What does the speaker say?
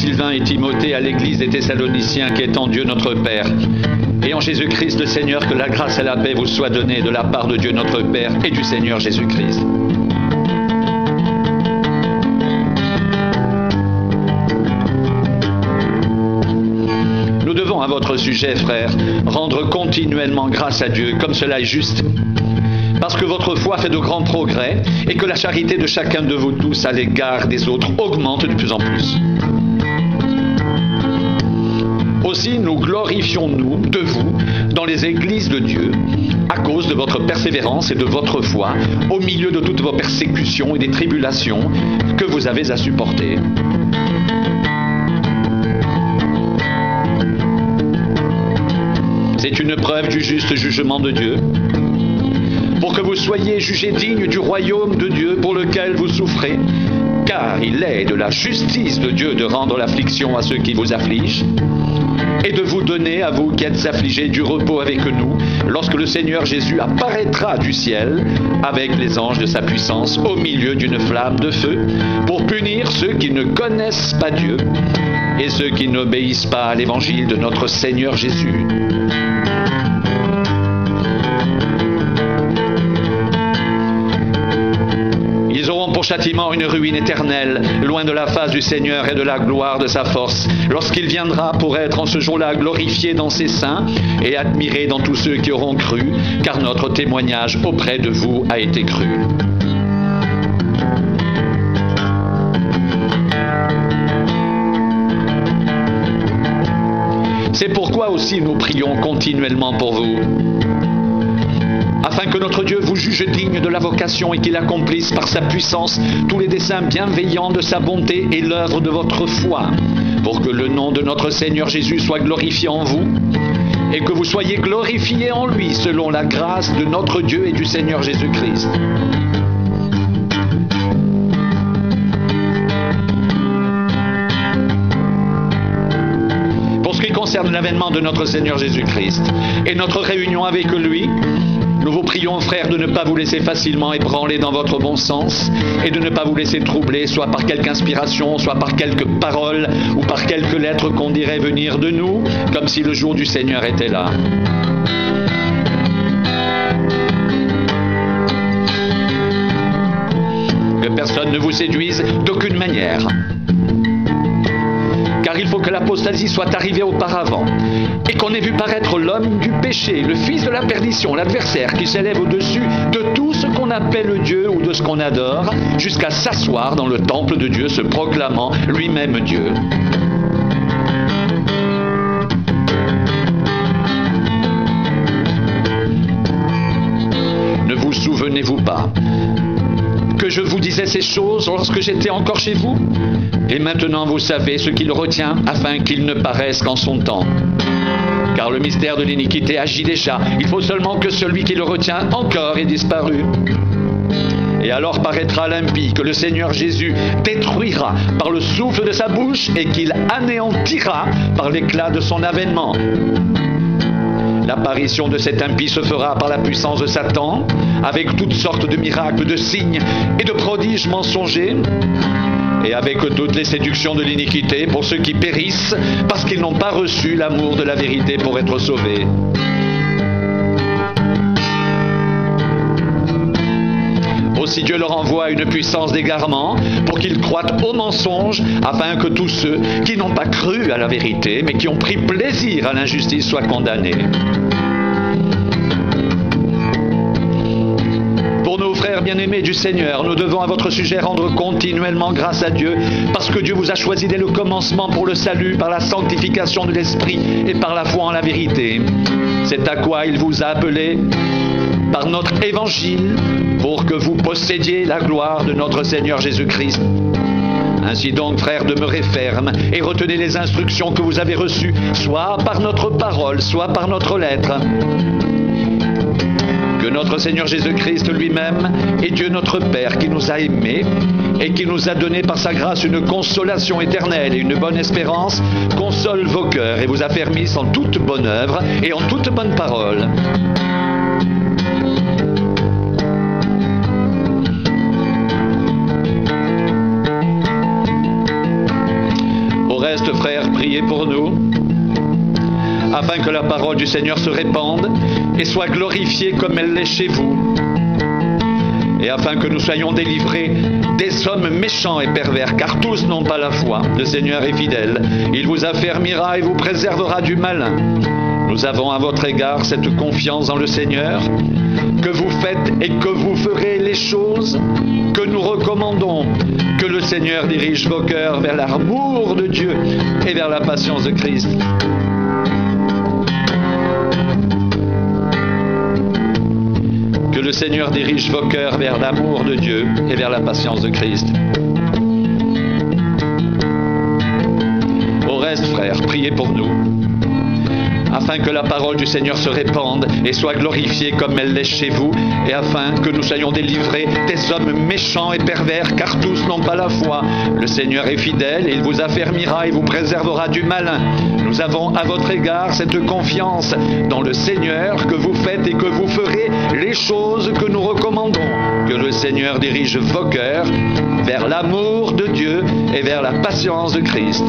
Sylvain et Timothée à l'église des Thessaloniciens qui est en Dieu notre Père. Et en Jésus-Christ le Seigneur, que la grâce et la paix vous soient données de la part de Dieu notre Père et du Seigneur Jésus-Christ. Nous devons à votre sujet, frères, rendre continuellement grâce à Dieu, comme cela est juste. Parce que votre foi fait de grands progrès et que la charité de chacun de vous tous à l'égard des autres augmente de plus en plus. Aussi nous glorifions-nous de vous dans les églises de Dieu à cause de votre persévérance et de votre foi au milieu de toutes vos persécutions et des tribulations que vous avez à supporter. C'est une preuve du juste jugement de Dieu, pour que vous soyez jugés dignes du royaume de Dieu pour lequel vous souffrez, car il est de la justice de Dieu de rendre l'affliction à ceux qui vous affligent, et de vous donner, à vous qui êtes affligés, du repos avec nous, lorsque le Seigneur Jésus apparaîtra du ciel avec les anges de sa puissance au milieu d'une flamme de feu, pour punir ceux qui ne connaissent pas Dieu et ceux qui n'obéissent pas à l'évangile de notre Seigneur Jésus. Pour châtiment une ruine éternelle, loin de la face du Seigneur et de la gloire de sa force, lorsqu'il viendra pour être en ce jour-là glorifié dans ses saints et admiré dans tous ceux qui auront cru, car notre témoignage auprès de vous a été cru. C'est pourquoi aussi nous prions continuellement pour vous, afin que notre Dieu vous juge digne de la vocation et qu'il accomplisse par sa puissance tous les desseins bienveillants de sa bonté et l'œuvre de votre foi, pour que le nom de notre Seigneur Jésus soit glorifié en vous et que vous soyez glorifiés en lui selon la grâce de notre Dieu et du Seigneur Jésus-Christ. Pour ce qui concerne l'avènement de notre Seigneur Jésus-Christ et notre réunion avec lui, nous vous prions, frères, de ne pas vous laisser facilement ébranler dans votre bon sens et de ne pas vous laisser troubler, soit par quelque inspiration, soit par quelques paroles ou par quelques lettres qu'on dirait venir de nous, comme si le jour du Seigneur était là. Que personne ne vous séduise d'aucune manière. Car il faut que l'apostasie soit arrivée auparavant, et qu'on ait vu paraître l'homme du péché, le fils de la perdition, l'adversaire qui s'élève au-dessus de tout ce qu'on appelle Dieu ou de ce qu'on adore, jusqu'à s'asseoir dans le temple de Dieu, se proclamant lui-même Dieu. Ne vous souvenez-vous pas que je vous disais ces choses lorsque j'étais encore chez vous? Et maintenant vous savez ce qu'il retient afin qu'il ne paraisse qu'en son temps. Car le mystère de l'iniquité agit déjà. Il faut seulement que celui qui le retient encore ait disparu. Et alors paraîtra l'impie que le Seigneur Jésus détruira par le souffle de sa bouche et qu'il anéantira par l'éclat de son avènement. L'apparition de cet impie se fera par la puissance de Satan, avec toutes sortes de miracles, de signes et de prodiges mensongers, et avec toutes les séductions de l'iniquité pour ceux qui périssent, parce qu'ils n'ont pas reçu l'amour de la vérité pour être sauvés. Aussi Dieu leur envoie une puissance d'égarement pour qu'ils croient au mensonge, afin que tous ceux qui n'ont pas cru à la vérité, mais qui ont pris plaisir à l'injustice, soient condamnés. Pour nos frères bien-aimés du Seigneur, nous devons à votre sujet rendre continuellement grâce à Dieu, parce que Dieu vous a choisi dès le commencement pour le salut, par la sanctification de l'Esprit et par la foi en la vérité. C'est à quoi il vous a appelé par notre évangile, pour que vous possédiez la gloire de notre Seigneur Jésus-Christ. Ainsi donc, frères, demeurez fermes et retenez les instructions que vous avez reçues, soit par notre parole, soit par notre lettre. Que notre Seigneur Jésus-Christ lui-même et Dieu notre Père, qui nous a aimés et qui nous a donné par sa grâce une consolation éternelle et une bonne espérance, console vos cœurs et vous affermisse en toute bonne œuvre et en toute bonne parole. priez pour nous, afin que la parole du Seigneur se répande et soit glorifiée comme elle l'est chez vous, et afin que nous soyons délivrés des hommes méchants et pervers, car tous n'ont pas la foi. Le Seigneur est fidèle, il vous affermira et vous préservera du malin. Nous avons à votre égard cette confiance en le Seigneur, que vous faites et que vous ferez les choses que nous recommandons, que le Seigneur dirige vos cœurs vers l'amour de Dieu et vers la patience de Christ. Que le Seigneur dirige vos cœurs vers l'amour de Dieu et vers la patience de Christ. Au reste, frères, priez pour nous, afin que la parole du Seigneur se répande et soit glorifiée comme elle l'est chez vous, et afin que nous soyons délivrés des hommes méchants et pervers, car tous n'ont pas la foi. Le Seigneur est fidèle, et il vous affermira et vous préservera du malin. Nous avons à votre égard cette confiance dans le Seigneur, que vous faites et que vous ferez les choses que nous recommandons. Que le Seigneur dirige vos cœurs vers l'amour de Dieu et vers la patience de Christ.